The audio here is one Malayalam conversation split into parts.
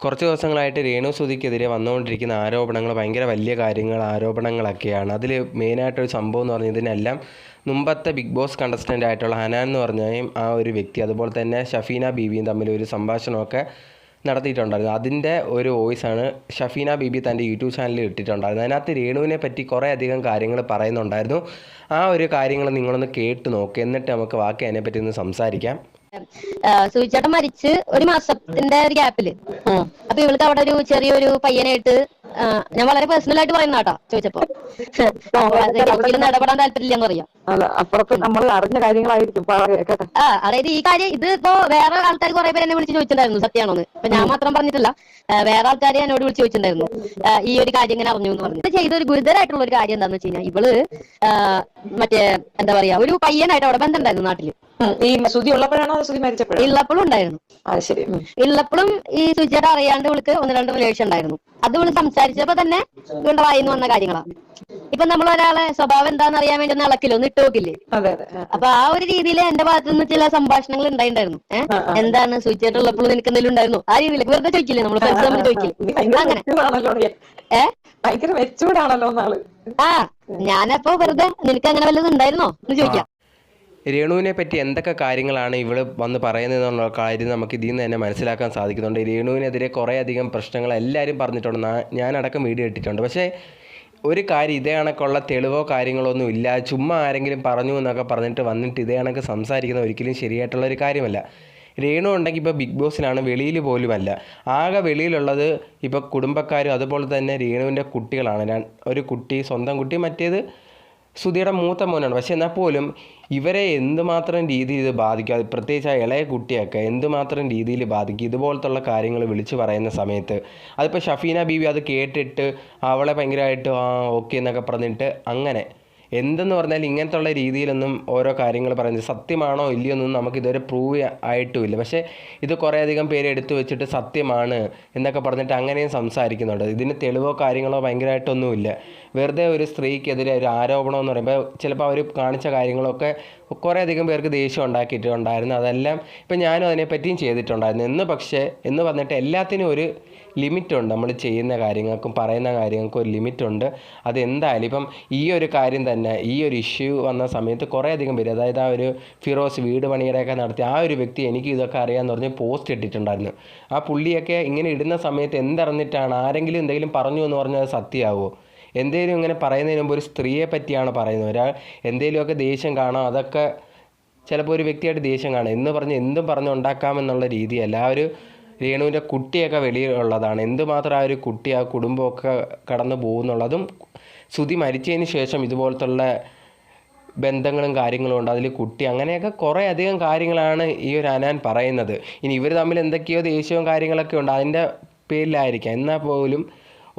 കുറച്ച് ദിവസങ്ങളായിട്ട് രേണു സുധിക്കെതിരെ വന്നുകൊണ്ടിരിക്കുന്ന ആരോപണങ്ങൾ ഭയങ്കര വലിയ ആരോപണങ്ങളൊക്കെയാണ്. അതിൽ മെയിനായിട്ടൊരു സംഭവം എന്ന് പറഞ്ഞാൽ ഇതിനെല്ലാം മുമ്പത്തെ ബിഗ് ബോസ് കണ്ടസ്റ്റൻ്റ് ആയിട്ടുള്ള ഹനാൻ എന്ന് പറഞ്ഞാൽ ആ ഒരു വ്യക്തി, അതുപോലെ തന്നെ ഷഫീന ബീവിയും തമ്മിൽ ഒരു സംഭാഷണമൊക്കെ നടത്തിയിട്ടുണ്ടായിരുന്നു. അതിൻ്റെ ഒരു വോയിസാണ് ഷഫീന ബീബി തൻ്റെ യൂട്യൂബ് ചാനലിൽ ഇട്ടിട്ടുണ്ടായിരുന്നു. അതിനകത്ത് രേണുവിനെ പറ്റി കുറേ അധികം കാര്യങ്ങൾ പറയുന്നുണ്ടായിരുന്നു. ആ ഒരു കാര്യങ്ങൾ നിങ്ങളൊന്ന് കേട്ട് നോക്കുക, എന്നിട്ട് നമുക്ക് ബാക്കി അതിനെപ്പറ്റി ഒന്ന് സംസാരിക്കാം. സൂചിച്ചേട്ടൻ മരിച്ച് ഒരു മാസത്തിന്റെ ഒരു ഗ്യാപ്പില് അപ്പൊ ഇവൾക്ക് അവിടെ ഒരു ചെറിയൊരു പയ്യനായിട്ട് ഞാൻ വളരെ പേഴ്സണൽ ആയിട്ട് പറയുന്ന കേട്ടോ ചോദിച്ചപ്പോ ഇടപെടാൻ താല്പര്യമില്ലെന്ന് പറയാം. നമ്മൾ അറിഞ്ഞ കാര്യങ്ങളായിരിക്കും. അതായത് ഈ കാര്യം ഇത് ഇപ്പോ വേറെ ആൾക്കാർ കുറെ പേര് എന്നെ വിളിച്ച് ചോദിച്ചിട്ടുണ്ടായിരുന്നു സത്യമാണോന്ന്. ഇപ്പൊ ഞാൻ മാത്രം പറഞ്ഞിട്ടില്ല, വേറെ ആൾക്കാർ എന്നോട് വിളിച്ച് ചോദിച്ചിട്ടുണ്ടായിരുന്നു ഈ ഒരു കാര്യം ഇങ്ങനെ അറിഞ്ഞു എന്ന് പറഞ്ഞു. ഇത് ചെയ്ത ഒരു ഗുരുതരമായിട്ടുള്ള ഒരു കാര്യം എന്താണെന്ന് വെച്ച് കഴിഞ്ഞാൽ ഇവള് മറ്റേ എന്താ പറയാ ഒരു പയ്യനായിട്ട് അവിടെ ബന്ധമുണ്ടായിരുന്നു നാട്ടില്. ഈ സുധി ഉള്ളപ്പോഴാണോ സുധി മരിച്ചപ്പോഴും? ഉള്ളപ്പോഴും ഉണ്ടായിരുന്നു. ഉള്ളപ്പോഴും ഈ സുചേട്ട അറിയാണ്ട് ഇവൾക്ക് 1-2 റിലേഷൻ ഉണ്ടായിരുന്നു. അത് ഇവള് സംസാരിച്ചപ്പോ തന്നെ ഇവളുടെ വായിന്ന് വന്ന കാര്യങ്ങളാണ്. ഇപ്പൊ നമ്മൾ ഒരാളെ സ്വഭാവം എന്താണെന്ന് അറിയാൻ വേണ്ടി ഒന്ന് ഇളക്കില്ലോ, ഒന്ന് ഇട്ട് നോക്കില്ലേ. അപ്പൊ ആ ഒരു രീതിയിൽ എന്റെ ഭാഗത്തു നിന്ന് ചില സംഭാഷണങ്ങൾ ഉണ്ടായിട്ടുണ്ടായിരുന്നു. എന്താണ് സുചേട്ട ഉള്ളപ്പോഴും നിനക്ക് എന്തെങ്കിലും ഉണ്ടായിരുന്നു ആ രീതിയിൽ വെറുതെ ചോദിക്കില്ലേ, നമ്മൾ ഫ്രണ്ട്സ് തമ്മിൽ ചോദിക്കില്ലേ അങ്ങനെ. ഞാനപ്പോ വെറുതെ നിനക്ക് അങ്ങനെ വല്ലതും ഉണ്ടായിരുന്നോ എന്ന് ചോദിക്കാം. രേണുവിനെ പറ്റി എന്തൊക്കെ കാര്യങ്ങളാണ് ഇവൾ വന്ന് പറയുന്നതെന്നുള്ള കാര്യം നമുക്ക് ഇതിൽ നിന്ന് തന്നെ മനസ്സിലാക്കാൻ സാധിക്കുന്നുണ്ട്. രേണുവിനെതിരെ കുറേ അധികം പ്രശ്നങ്ങൾ എല്ലാവരും പറഞ്ഞിട്ടുണ്ട്, ഞാനടക്കം വീഡിയോ ഇട്ടിട്ടുണ്ട്. പക്ഷേ ഒരു കാര്യം, ഇതേ കണക്കുള്ള തെളിവോ കാര്യങ്ങളോ ഒന്നും ഇല്ല. ചുമ്മാ ആരെങ്കിലും പറഞ്ഞു എന്നൊക്കെ പറഞ്ഞിട്ട് വന്നിട്ട് ഇതേ കണക്ക് സംസാരിക്കുന്ന ഒരിക്കലും ശരിയായിട്ടുള്ളൊരു കാര്യമല്ല. രേണു ഉണ്ടെങ്കിൽ ഇപ്പോൾ ബിഗ് ബോസിലാണ്, വെളിയിൽ പോലുമല്ല. ആകെ വെളിയിലുള്ളത് ഇപ്പോൾ കുടുംബക്കാരും അതുപോലെ തന്നെ രേണുവിൻ്റെ കുട്ടികളാണ്. ഒരു കുട്ടി സ്വന്തം കുട്ടി, മറ്റേത് സുധിയുടെ മൂത്ത മോനാണ്. പക്ഷെ എന്നാൽ പോലും ഇവരെ എന്തുമാത്രം രീതിയിൽ ഇത് ബാധിക്കും, അത് പ്രത്യേകിച്ച് ആ ഇളയ കുട്ടിയൊക്കെ എന്തുമാത്രം രീതിയിൽ ബാധിക്കും ഇതുപോലത്തുള്ള കാര്യങ്ങൾ വിളിച്ചു പറയുന്ന സമയത്ത്. അതിപ്പോൾ ഷഫീന ബീവി അത് കേട്ടിട്ട് അവളെ ഭയങ്കരമായിട്ട് ഓക്കെ എന്നൊക്കെ പറഞ്ഞിട്ട് അങ്ങനെ എന്തെന്ന് പറഞ്ഞാൽ ഇങ്ങനത്തുള്ള രീതിയിലൊന്നും ഓരോ കാര്യങ്ങൾ പറയുന്നത് സത്യമാണോ ഇല്ലയോ എന്നൊന്നും നമുക്കിതുവരെ പ്രൂവ് ആയിട്ടുമില്ല. പക്ഷേ ഇത് കുറേയധികം പേര് എടുത്തു വെച്ചിട്ട് സത്യമാണ് എന്നൊക്കെ പറഞ്ഞിട്ട് അങ്ങനെയും സംസാരിക്കുന്നുണ്ട്. ഇതിന് തെളിവോ കാര്യങ്ങളോ ഭയങ്കരമായിട്ടൊന്നുമില്ല. വെറുതെ ഒരു സ്ത്രീക്കെതിരെ ഒരു ആരോപണം എന്ന് പറയുമ്പോൾ ചിലപ്പോൾ അവർ കാണിച്ച കാര്യങ്ങളൊക്കെ കുറേയധികം പേർക്ക് ദേഷ്യം ഉണ്ടാക്കിയിട്ടുണ്ടായിരുന്നു. അതെല്ലാം ഇപ്പം ഞാനും അതിനെപ്പറ്റിയും ചെയ്തിട്ടുണ്ടായിരുന്നു. എന്ന് പറഞ്ഞിട്ട് എല്ലാത്തിനും ഒരു ലിമിറ്റുണ്ട്. നമ്മൾ ചെയ്യുന്ന കാര്യങ്ങൾക്കും പറയുന്ന കാര്യങ്ങൾക്കും ഒരു ലിമിറ്റുണ്ട്. അതെന്തായാലും ഇപ്പം ഈ ഒരു കാര്യം തന്നെ, ഈ ഒരു ഇഷ്യൂ വന്ന സമയത്ത് കുറേയധികം പേര്, അതായത് ആ ഒരു ഫിറോസ് വീട് പണിയുടെയൊക്കെ നടത്തി ആ ഒരു വ്യക്തി എനിക്ക് ഇതൊക്കെ അറിയാമെന്ന് പറഞ്ഞ് പോസ്റ്റ് ഇട്ടിട്ടുണ്ടായിരുന്നു. ആ പുള്ളിയൊക്കെ ഇങ്ങനെ ഇടുന്ന സമയത്ത് എന്തറിഞ്ഞിട്ടാണ്, ആരെങ്കിലും എന്തെങ്കിലും പറഞ്ഞു എന്ന് പറഞ്ഞാൽ അത് സത്യമാവുമോ? എന്തെങ്കിലും ഇങ്ങനെ പറയുന്നതിന് മുമ്പ് ഒരു സ്ത്രീയെ പറ്റിയാണ് പറയുന്നത്. ഒരാൾ എന്തെങ്കിലുമൊക്കെ ദേഷ്യം കാണാം, അതൊക്കെ ചിലപ്പോൾ ഒരു വ്യക്തിയായിട്ട് ദേഷ്യം കാണാം എന്ന് പറഞ്ഞ് എന്തും പറഞ്ഞുണ്ടാക്കാമെന്നുള്ള രീതിയല്ല. ആ ഒരു രേണുവിൻ്റെ കുട്ടിയൊക്കെ വെളിയിലുള്ളതാണ്. എന്തുമാത്രം ആ ഒരു കുട്ടി ആ കുടുംബമൊക്കെ കടന്നു പോകുന്നുള്ളതും സുധി മരിച്ചതിന് ശേഷം ഇതുപോലത്തുള്ള ബന്ധങ്ങളും കാര്യങ്ങളും ഉണ്ട്. അതിൽ കുട്ടി അങ്ങനെയൊക്കെ കുറേ അധികം കാര്യങ്ങളാണ് ഈ ഒരു ഹനാൻ പറയുന്നത്. ഇനി ഇവർ തമ്മിൽ എന്തൊക്കെയോ ദേഷ്യവും കാര്യങ്ങളൊക്കെ ഉണ്ട്, അതിൻ്റെ പേരിലായിരിക്കാം. എന്നാൽ പോലും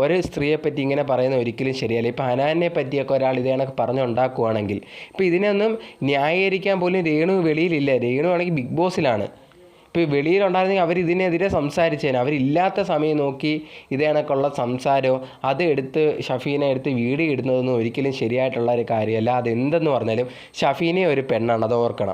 ഒരു സ്ത്രീയെപ്പറ്റി ഇങ്ങനെ പറയുന്നത് ഒരിക്കലും ശരിയല്ല. ഇപ്പോൾ ഹനാനെ പറ്റിയൊക്കെ ഒരാൾ ഇതേ കണക്ക് പറഞ്ഞുണ്ടാക്കുവാണെങ്കിൽ ഇപ്പോൾ ഇതിനൊന്നും ന്യായീകരിക്കാൻ പോലും രേണു വെളിയിലില്ല. രേണു ആണെങ്കിൽ ബിഗ് ബോസിലാണ്. ഇപ്പോൾ വെളിയിലുണ്ടായിരുന്നെങ്കിൽ അവർ ഇതിനെതിരെ സംസാരിച്ചേനെ. അവരില്ലാത്ത സമയം നോക്കി ഇതേ കണക്കുള്ള സംസാരമോ അത് എടുത്ത് ഷഫീനെ എടുത്ത് വീഡിയോ ഇടുന്നതൊന്നും ഒരിക്കലും ശരിയായിട്ടുള്ള ഒരു കാര്യമല്ല. അതെന്തെന്ന് പറഞ്ഞാലും ഷഫീനെ ഒരു പെണ്ണാണ്, അത് ഓർക്കണം.